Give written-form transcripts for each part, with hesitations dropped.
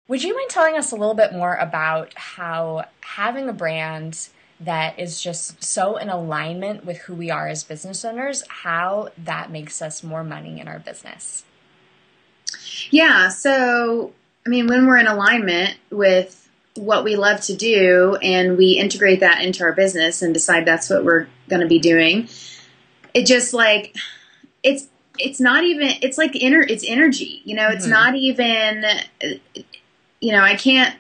Would you mind telling us a little bit more about how having a brand that is just so in alignment with who we are as business owners, how that makes us more money in our business? Yeah, so I mean, when we're in alignment with what we love to do and we integrate that into our business and decide that's what we're going to be doing, it just like it's it's not even it's like it's energy, it's Hmm. not even I can't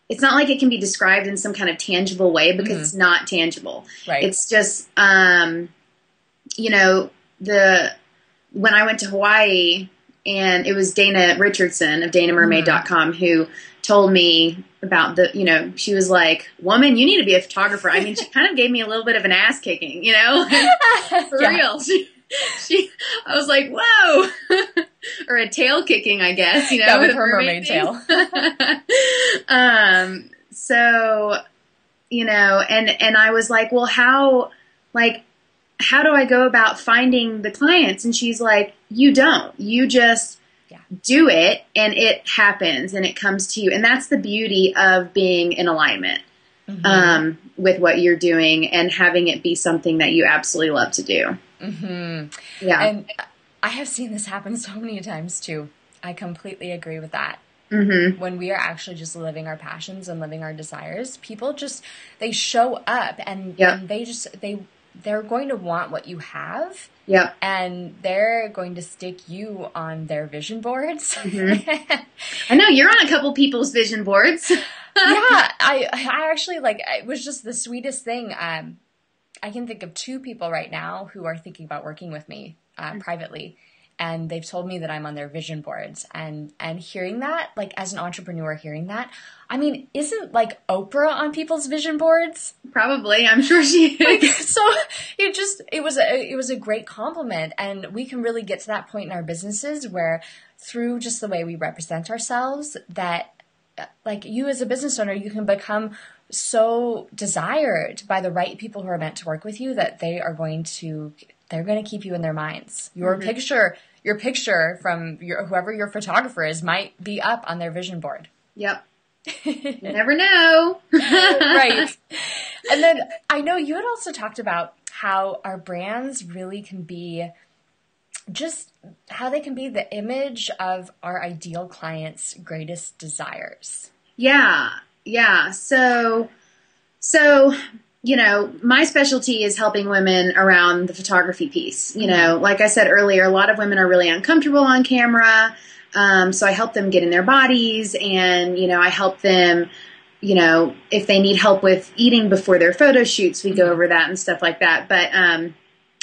it's not like it can be described in some kind of tangible way because Hmm. it's not tangible. Right. It's just you know, the when I went to Hawaii, and it was Dana Richardson of Hmm. DanaMermaid.com who told me about she was like, woman, you need to be a photographer. I mean, she kind of gave me a little bit of an ass kicking, for Yeah, real. I was like, whoa, or a tail kicking, I guess, yeah, with with her mermaid mermaid things. tail. So, and I was like, well, like, how do I go about finding the clients? And she's like, you don't. You just Yeah. do it and it happens and it comes to you. And that's the beauty of being in alignment Hmm. with what you're doing and having it be something that you absolutely love to do. Hmm. Yeah. And I have seen this happen so many times too. I completely agree with that. Mm-hmm. When we are actually just living our passions and living our desires, people just they show up and Yep. and they're going to want what you have, Yep. and they're going to stick you on their vision boards. Mm-hmm. I know you're on a couple people's vision boards. Yeah, I actually like it was just the sweetest thing. I can think of two people right now who are thinking about working with me privately, and they've told me that I'm on their vision boards. And hearing that, like as an entrepreneur, hearing that, I mean, isn't like Oprah on people's vision boards? Probably. I'm sure she Like is. so, it was a great compliment, and we can really get to that point in our businesses where through just the way we represent ourselves that like you as a business owner, you can become so desired by the right people who are meant to work with you that they're going to keep you in their minds. Mm-hmm. Your picture from whoever your photographer is might be up on their vision board. Yep. You never know. Right. And then I know you had also talked about how our brands really can be just how they can be the image of our ideal client's greatest desires. Yeah. Yeah. So, my specialty is helping women around the photography piece. Hmm. Like I said earlier, a lot of women are really uncomfortable on camera. So I help them get in their bodies and, I help them, if they need help with eating before their photo shoots, we go Hmm. over that and stuff like that. But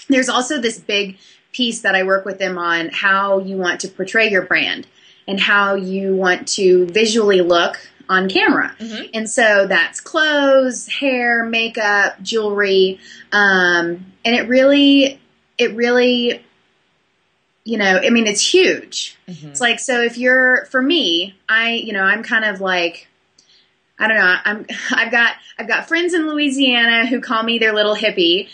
there's also this big piece that I work with them on how you want to portray your brand and how you want to visually look on camera. Hmm. And so that's clothes, hair, makeup, jewelry. And it really, I mean, it's huge. Hmm. It's like, so for me, I'm kind of like, I don't know. I've got friends in Louisiana who call me their little hippie,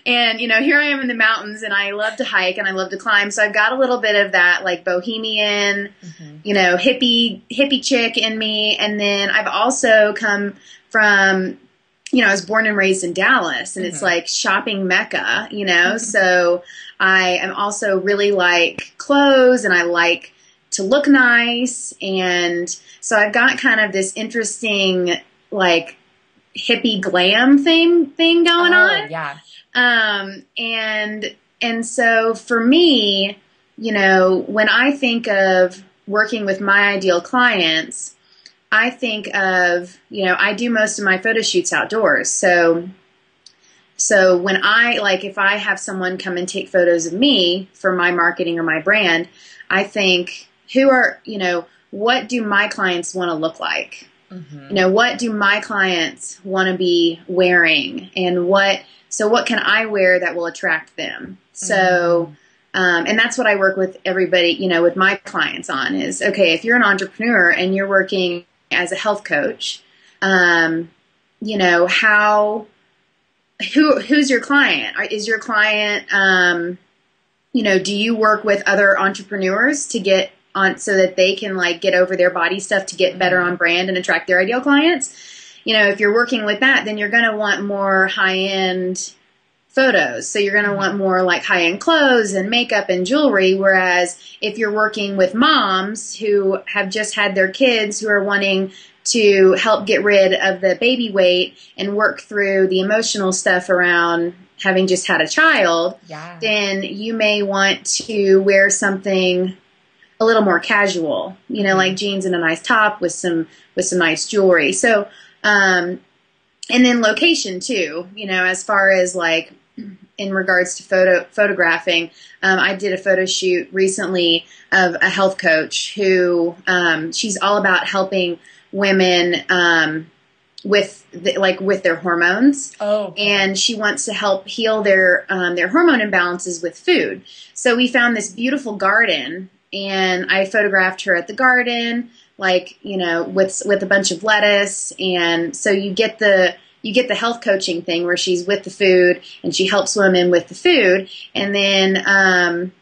and here I am in the mountains, and I love to hike and I love to climb. So I've got a little bit of that like bohemian, Hmm. hippie chick in me, and then I've also come from, I was born and raised in Dallas, and it's Hmm. like shopping mecca. So I am also really like clothes, and I like to look nice, and so I've got kind of this interesting like hippie glam thing going Oh, on. yeah. And so for me, when I think of working with my ideal clients, I think of, I do most of my photo shoots outdoors. So when if I have someone come and take photos of me for my marketing or my brand, I think what do my clients want to look like? Hmm. What do my clients want to be wearing, and what can I wear that will attract them? So, Hmm. and that's what I work with everybody, with my clients on is, okay, if you're an entrepreneur and you're working as a health coach, um, how, who's your client? Is your client, do you work with other entrepreneurs to get on so that they can like get over their body stuff to get better on brand and attract their ideal clients. You know, if you're working with that, then you're going to want more high-end photos. So you're going to want more like high-end clothes and makeup and jewelry. Whereas if you're working with moms who have just had their kids who are wanting to help get rid of the baby weight and work through the emotional stuff around having just had a child, then you may want to wear something a little more casual, you know, like jeans and a nice top with some nice jewelry. So, and then location too, you know, as far as like in regards to photographing, I did a photo shoot recently of a health coach who, she's all about helping women, with their hormones. And she wants to help heal their hormone imbalances with food. So we found this beautiful garden, and I photographed her at the garden, like, you know, with a bunch of lettuce. And so you get the health coaching thing where she's with the food and she helps women with the food. And then,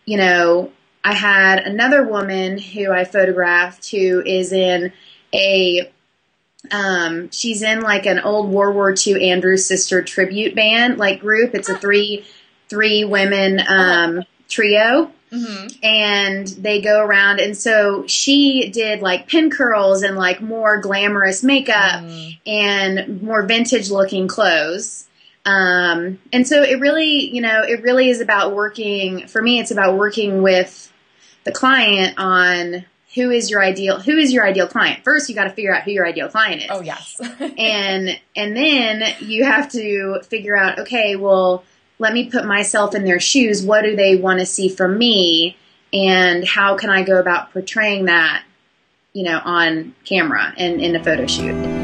you know, I had another woman who I photographed who is in she's in like an old World War II Andrews Sister tribute band, like group. It's a three women, trio. And they go around, and so she did like pin curls and like more glamorous makeup and more vintage looking clothes. And so it really, you know, it really is about working, for me, it's about working with the client on who is your ideal client. First, you got to figure out who your ideal client is. Oh, yes. and then you have to figure out, okay, well, let me put myself in their shoes. What do they want to see from me? And how can I go about portraying that, you know, on camera and in a photo shoot?